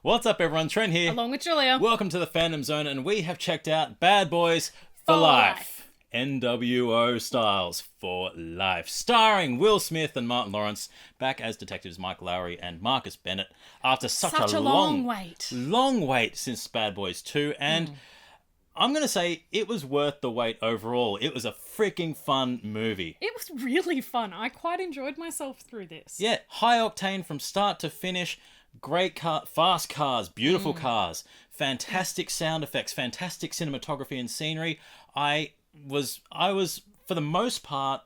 What's up, everyone? Trent here. Along with Julia. Welcome to the Fandom Zone, and we have checked out Bad Boys for For Life. Life. NWO Styles for Life. Starring Will Smith and Martin Lawrence, back as detectives Mike Lowry and Marcus Bennett, after such a long wait. Long wait since Bad Boys 2, and I'm going to say it was worth the wait overall. It was a freaking fun movie. It was really fun. I quite enjoyed myself through this. Yeah, high octane from start to finish. Great car, fast cars, beautiful cars, fantastic sound effects, fantastic cinematography and scenery. I was for the most part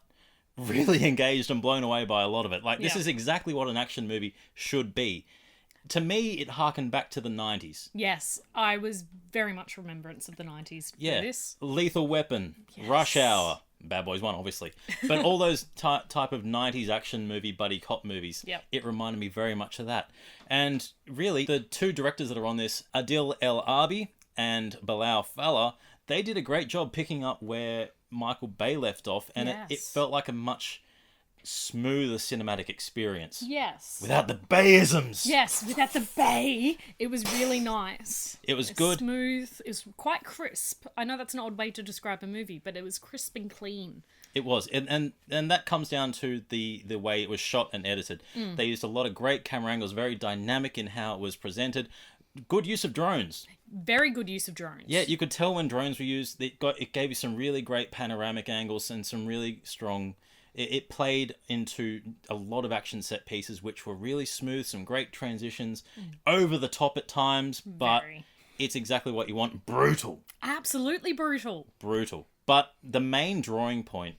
really engaged and blown away by a lot of it. Like, this is exactly what an action movie should be. To me, it harkened back to the 90s. Yes, I was very much remembrance of the 90s for this. Lethal Weapon, Rush Hour, Bad Boys 1, obviously. But all those type of 90s action movie, buddy cop movies, it reminded me very much of that. And really, the two directors that are on this, Adil El Arbi and Bilal Fallah, they did a great job picking up where Michael Bay left off, and it felt like a much smoother cinematic experience. Yes. Without the Bayisms. Yes, without the bay, it was really nice. It was good. Smooth. It was quite crisp. I know that's an odd way to describe a movie, but it was crisp and clean. It was, and that comes down to the way it was shot and edited. They used a lot of great camera angles, very dynamic in how it was presented. Good use of drones. Very good use of drones. Yeah, you could tell when drones were used. It gave you some really great panoramic angles and some really strong. It played into a lot of action set pieces, which were really smooth, some great transitions, over the top at times, but it's exactly what you want. Brutal. Absolutely brutal. Brutal. But the main drawing point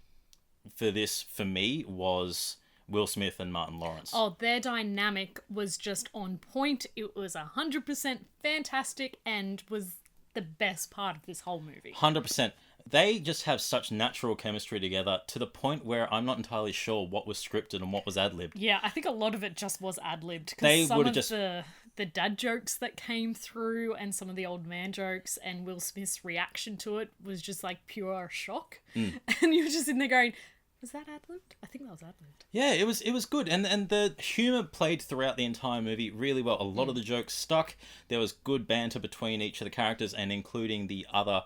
for this, for me, was Will Smith and Martin Lawrence. Oh, their dynamic was just on point. It was 100% fantastic and was the best part of this whole movie. 100%. They just have such natural chemistry together to the point where I'm not entirely sure what was scripted and what was ad-libbed. Yeah, I think a lot of it just was ad-libbed. They Because some would've of just- the dad jokes that came through and some of the old man jokes and Will Smith's reaction to it was just like pure shock. And you were just in there going, was that ad-libbed? I think that was ad-libbed. Yeah, it was good, and the humor played throughout the entire movie really well. A lot of the jokes stuck. There was good banter between each of the characters, and including the other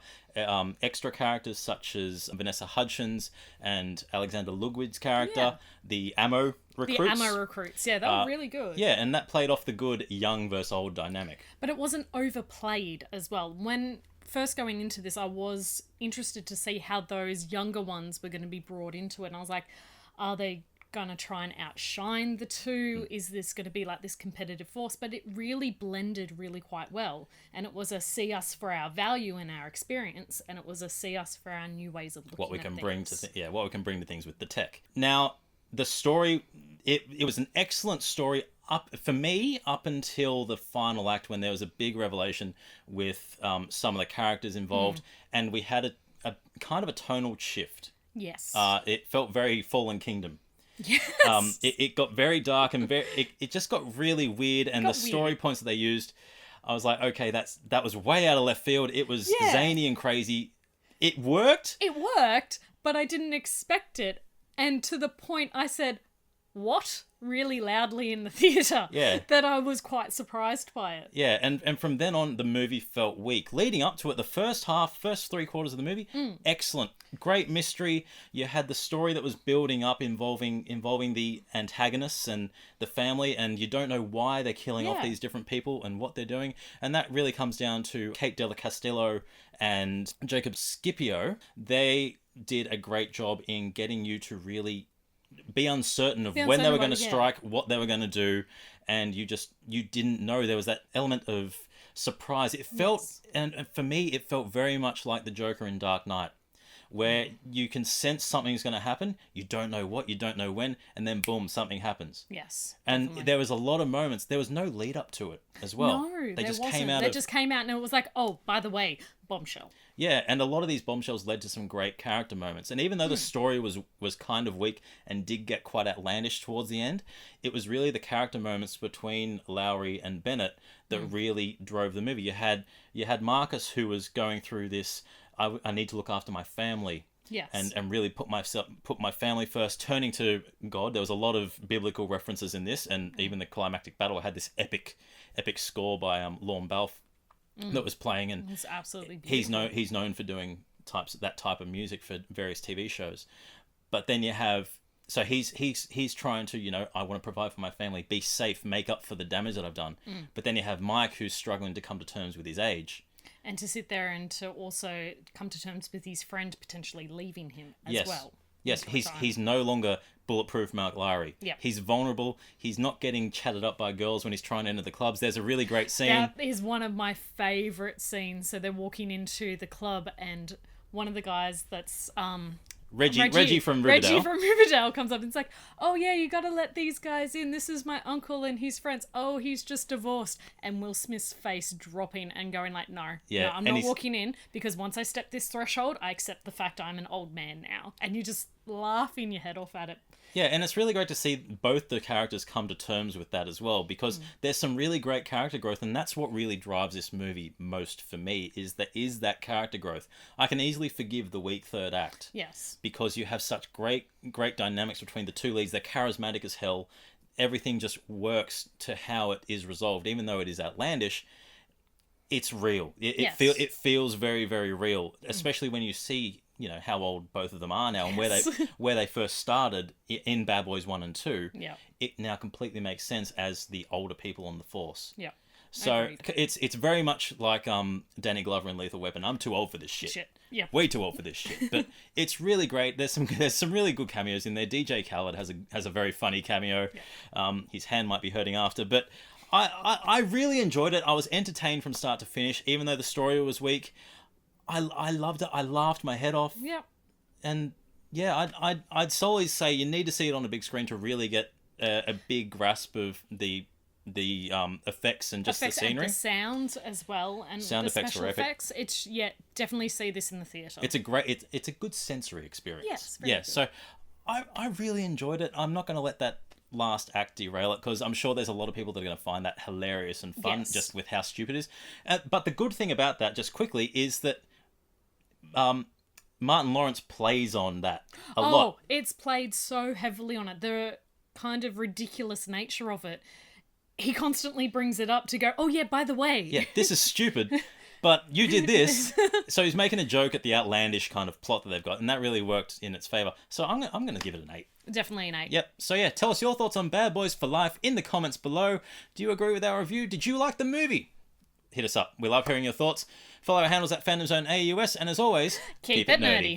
extra characters such as Vanessa Hudgens and Alexander Ludwig's character, the ammo recruits. The ammo recruits, yeah, they were really good. Yeah, and that played off the good young versus old dynamic. But it wasn't overplayed as well. When first going into this, I was interested to see how those younger ones were going to be brought into it. And I was like, are they going to try and outshine the two? Is this going to be like this competitive force? But it really blended really quite well. And it was a see us for our value and our experience. And it was a see us for our new ways of looking What we at can things. bring to what we can bring to things with the tech. Now, the story, it was an excellent story up until the final act, when there was a big revelation with some of the characters involved, and we had a kind of a tonal shift. Yes. It felt very Fallen Kingdom. Yes. It got very dark and it just got really weird, and the story points that they used, I was like, okay, that was way out of left field. It was zany and crazy. It worked. It worked, but I didn't expect it. And to the point I said, what? Really loudly in the theatre. Yeah. That I was quite surprised by it. Yeah, and from then on, the movie felt weak. Leading up to it, the first 3/4 of the movie, excellent. Great mystery. You had the story that was building up involving the antagonists and the family, and you don't know why they're killing off these different people and what they're doing. And that really comes down to Kate Della Castillo and Jacob Scipio. They did a great job in getting you to really be uncertain of when they were going to strike, what they were going to do, and you didn't know. There was that element of surprise. It felt, and for me, it felt very much like the Joker in Dark Knight, where you can sense something's going to happen, you don't know what, you don't know when, and then boom, something happens. Yes. And definitely. there was a lot of moments, there was no lead up to it as well. No, They just wasn't. came out They just came out and it was like, oh, by the way, bombshell. Yeah, and a lot of these bombshells led to some great character moments. And even though the story was kind of weak and did get quite outlandish towards the end, it was really the character moments between Lowry and Bennett that really drove the movie. You had Marcus, who was going through this, I need to look after my family. Yes. and really put my family first, turning to God. There was a lot of biblical references in this, and even the climactic battle had this epic score by Lorne Balfe that was playing, and It's absolutely beautiful. he's known for doing that type of music for various TV shows. But then you have, so he's trying to, I want to provide for my family, be safe, make up for the damage that I've done. But then you have Mike, who's struggling to come to terms with his age. And to sit there and to also come to terms with his friend potentially leaving him as well. Yes, he's no longer bulletproof Mark Lowry. Yep. He's vulnerable. He's not getting chatted up by girls when he's trying to enter the clubs. There's a really great scene. That is one of my favourite scenes. So they're walking into the club and one of the guys that's Reggie from Riverdale. Reggie from Riverdale comes up and it's like, oh yeah, you gotta let these guys in. This is my uncle and his friends. Oh, he's just divorced. And Will Smith's face dropping and going like, no, I'm not walking in, because once I step this threshold, I accept the fact I'm an old man now. And you just laughing your head off at it. Yeah, and it's really great to see both the characters come to terms with that as well, because there's some really great character growth, and that's what really drives this movie most for me, is that character growth. I can easily forgive the weak third act. Yes. Because you have such great dynamics between the two leads. They're charismatic as hell. Everything just works to how it is resolved. Even though it is outlandish, it's real. It feels very, very real, especially when you see how old both of them are now, and where they first started in Bad Boys 1 and 2. Yeah. It now completely makes sense as the older people on the force. Yeah. So Agreed. it's very much like Danny Glover in Lethal Weapon. I'm too old for this shit. Yeah. Way too old for this shit. But it's really great. There's some really good cameos in there. DJ Khaled has a very funny cameo. Yeah. His hand might be hurting after, but I really enjoyed it. I was entertained from start to finish, even though the story was weak. I loved it. I laughed my head off. Yeah. And yeah, I'd solely say you need to see it on a big screen to really get a big grasp of the effects and just the scenery. And the sounds as well, and sound the effects special are epic. effects. It's definitely see this in the theatre. It's a good sensory experience. Yes. Very good. So I really enjoyed it. I'm not going to let that last act derail it, because I'm sure there's a lot of people that are going to find that hilarious and fun, just with how stupid it is. But the good thing about that, just quickly, is that Martin Lawrence plays on that a lot. Oh, it's played so heavily on it. The kind of ridiculous nature of it. He constantly brings it up to go, oh yeah, by the way. Yeah, this is stupid, but you did this. So he's making a joke at the outlandish kind of plot that they've got, and that really worked in its favour. So I'm going to give it an 8. Definitely an 8. Yep. So yeah, tell us your thoughts on Bad Boys for Life in the comments below. Do you agree with our review? Did you like the movie? Hit us up. We love hearing your thoughts. Follow our handles at Fandom Zone AUS, and as always, keep it nerdy.